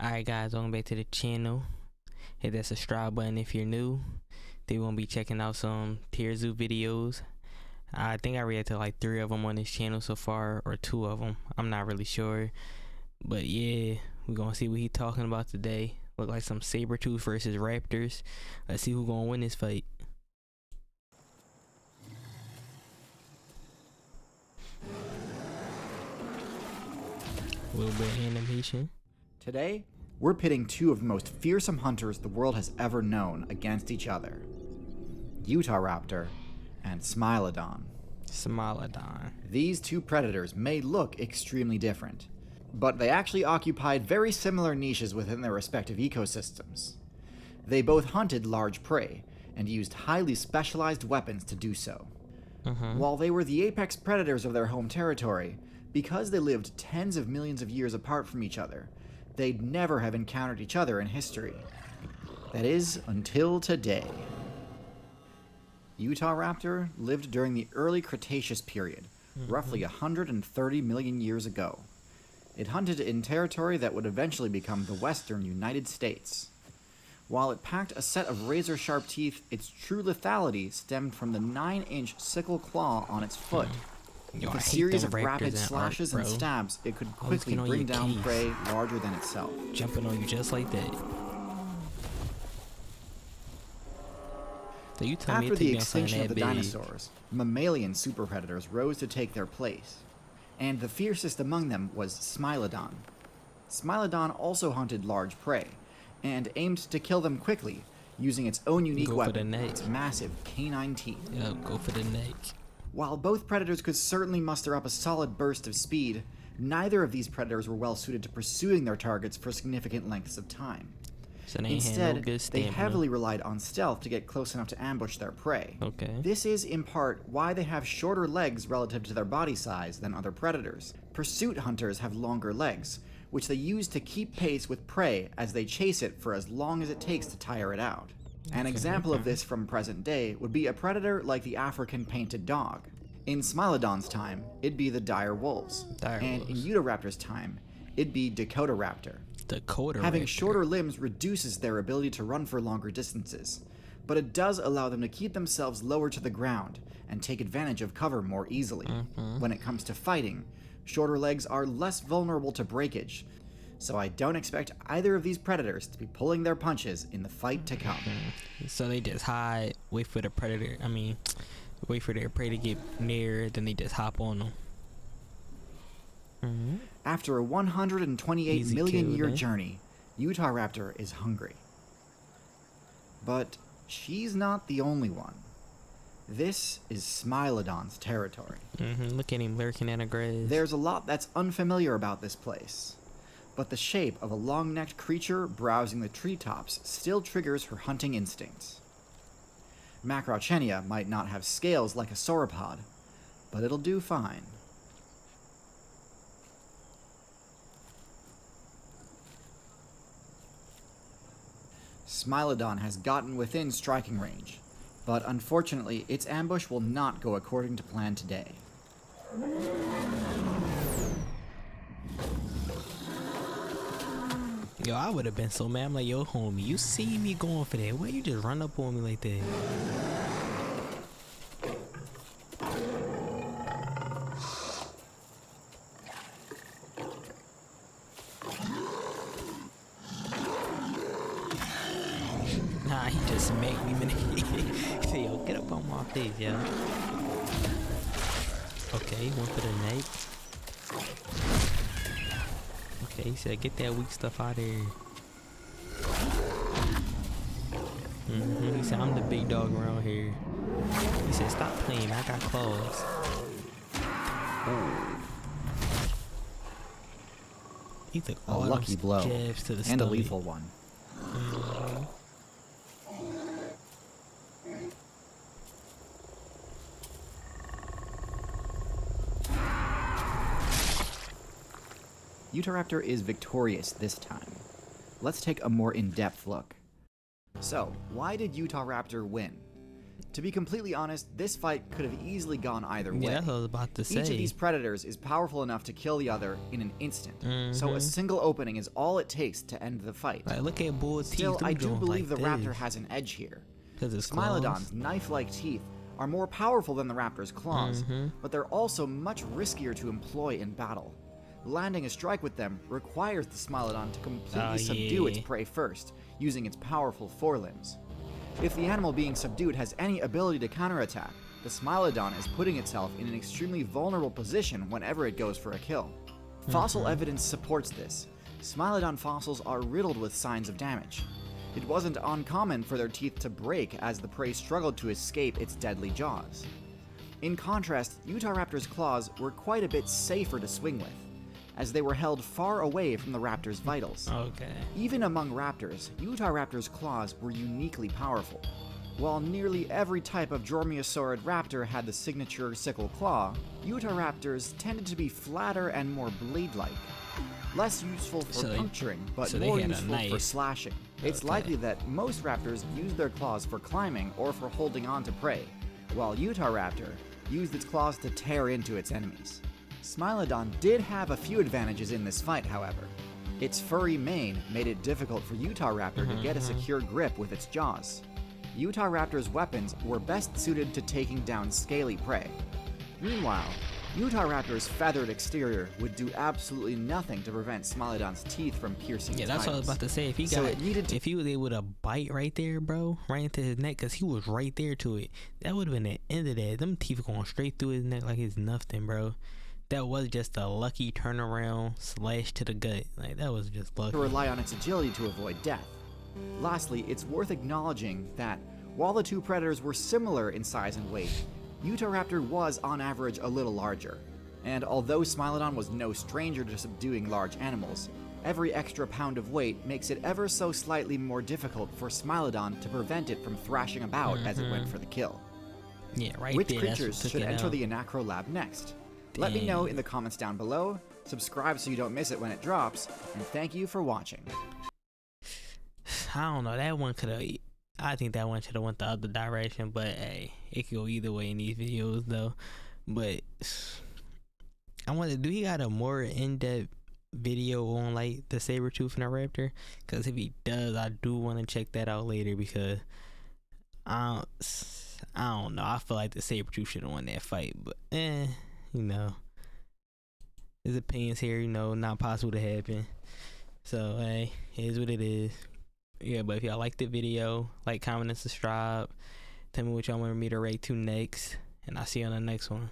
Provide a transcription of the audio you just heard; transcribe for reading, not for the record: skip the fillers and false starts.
Alright guys, welcome back to the channel. Hit that subscribe button if you're new. Then we're gonna be checking out some tier zoo videos. I think I reacted to like 3 of them on this channel so far, or 2 of them. I'm not really sure. But yeah, we're gonna see what he's talking about today. Look like some Sabertooth versus Raptors. Let's see who's gonna win this fight. A little bit of animation. Today, we're pitting 2 of the most fearsome hunters the world has ever known against each other. Utah Raptor and Smilodon. These 2 predators may look extremely different, but they actually occupied very similar niches within their respective ecosystems. They both hunted large prey and used highly specialized weapons to do so. While they were the apex predators of their home territory, because they lived tens of millions of years apart from each other, they'd never have encountered each other in history. That is, until today. Utah Raptor lived during the early Cretaceous period, roughly 130 million years ago. It hunted in territory that would eventually become the western United States. While it packed a set of razor-sharp teeth, its true lethality stemmed from the 9-inch sickle claw on its foot. With a series of rapid slashes and stabs, it could quickly bring down prey larger than itself. Jumping on you just like that. So you tell me After the extinction of the dinosaurs, mammalian superpredators rose to take their place, and the fiercest among them was Smilodon. Smilodon also hunted large prey, and aimed to kill them quickly, using its own unique weapon, its massive canine teeth. Yep, go for the neck. While both predators could certainly muster up a solid burst of speed, neither of these predators were well suited to pursuing their targets for significant lengths of time. So Instead, they heavily relied on stealth to get close enough to ambush their prey. This is, in part, why they have shorter legs relative to their body size than other predators. Pursuit hunters have longer legs, which they use to keep pace with prey as they chase it for as long as it takes to tire it out. An example of this from present day would be a predator like the African painted dog. In Smilodon's time, it'd be the dire wolves. In Utahraptor's time, it'd be Dakota Raptor. Having shorter limbs reduces their ability to run for longer distances, but it does allow them to keep themselves lower to the ground and take advantage of cover more easily. When it comes to fighting, shorter legs are less vulnerable to breakage, so I don't expect either of these predators to be pulling their punches in the fight to come. So they just hide, wait for the predator, wait for their prey to get near, then they just hop on them. After a 128 million year journey, Utah Raptor is hungry. But she's not the only one. This is Smilodon's territory. Look at him lurking in the grass. There's a lot that's unfamiliar about this place, but the shape of a long-necked creature browsing the treetops still triggers her hunting instincts. Macrauchenia might not have scales like a sauropod, but it'll do fine. Smilodon has gotten within striking range, but unfortunately its ambush will not go according to plan today. Yo, I would have been so mad. I'm like, yo, homie, you see me going for that? Why you just run up on me like that? Nah, he just smacked me. Say, yo, get up on my face, yo. Okay, went for the neck. Okay, he said, get that weak stuff out of here. He said, I'm the big dog around here. He said, stop playing, I got claws. He took all a lucky blow, jabs to the and stomach. a lethal one. Utahraptor is victorious this time. Let's take a more in-depth look. So, why did Utah Raptor win? To be completely honest, this fight could have easily gone either way. Yeah, that's what I was about to say. Each of these predators is powerful enough to kill the other in an instant, so a single opening is all it takes to end the fight. Like, look at Bull's Still, teeth. I do believe like the Raptor has an edge here. Smilodon's claws. knife-like teeth are more powerful than the Raptor's claws, but they're also much riskier to employ in battle. Landing a strike with them requires the Smilodon to completely subdue its prey first, using its powerful forelimbs. If the animal being subdued has any ability to counterattack, the Smilodon is putting itself in an extremely vulnerable position whenever it goes for a kill. Fossil evidence supports this. Smilodon fossils are riddled with signs of damage. It wasn't uncommon for their teeth to break as the prey struggled to escape its deadly jaws. In contrast, Utahraptor's claws were quite a bit safer to swing with, as they were held far away from the raptor's vitals. Even among raptors, Utahraptor's claws were uniquely powerful. While nearly every type of Dromaeosaurid raptor had the signature sickle claw, Utahraptors tended to be flatter and more blade-like. Less useful for puncturing, but more useful for slashing. It's likely that most raptors used their claws for climbing or for holding on to prey, while Utahraptor used its claws to tear into its enemies. Smilodon did have a few advantages in this fight, however. Its furry mane made it difficult for Utahraptor to get a secure grip with its jaws. Utahraptor's weapons were best suited to taking down scaly prey. Meanwhile, Utahraptor's feathered exterior would do absolutely nothing to prevent Smilodon's teeth from piercing its that's what I was about to say. If he if he was able to bite right there, bro, right into his neck, because he was right there to it, that would have been the end of that. Them teeth going straight through his neck like it's nothing, bro. That was just a lucky turnaround slash to the gut. Like, that was just lucky. To rely on its agility to avoid death. Lastly, it's worth acknowledging that while the two predators were similar in size and weight, Utahraptor was on average a little larger. And although Smilodon was no stranger to subduing large animals, every extra pound of weight makes it ever so slightly more difficult for Smilodon to prevent it from thrashing about as it went for the kill. Yeah, right. Which creatures should enter the Anacro Lab next? Let me know in the comments down below, subscribe so you don't miss it when it drops, and thank you for watching. I don't know, that one could have, I think that one should have went the other direction, but hey, it could go either way in these videos though. But I wonder, do he got a more in-depth video on like the Sabertooth and the Raptor? Because if he does, I do want to check that out later, because I don't know, I feel like the Sabertooth should have won that fight, but you know, his opinions here, you know, not possible to happen. So hey, it is what it is. Yeah, but if y'all like the video, like, comment, and subscribe. Tell me what y'all want me to rate to next, and I'll see you on the next one.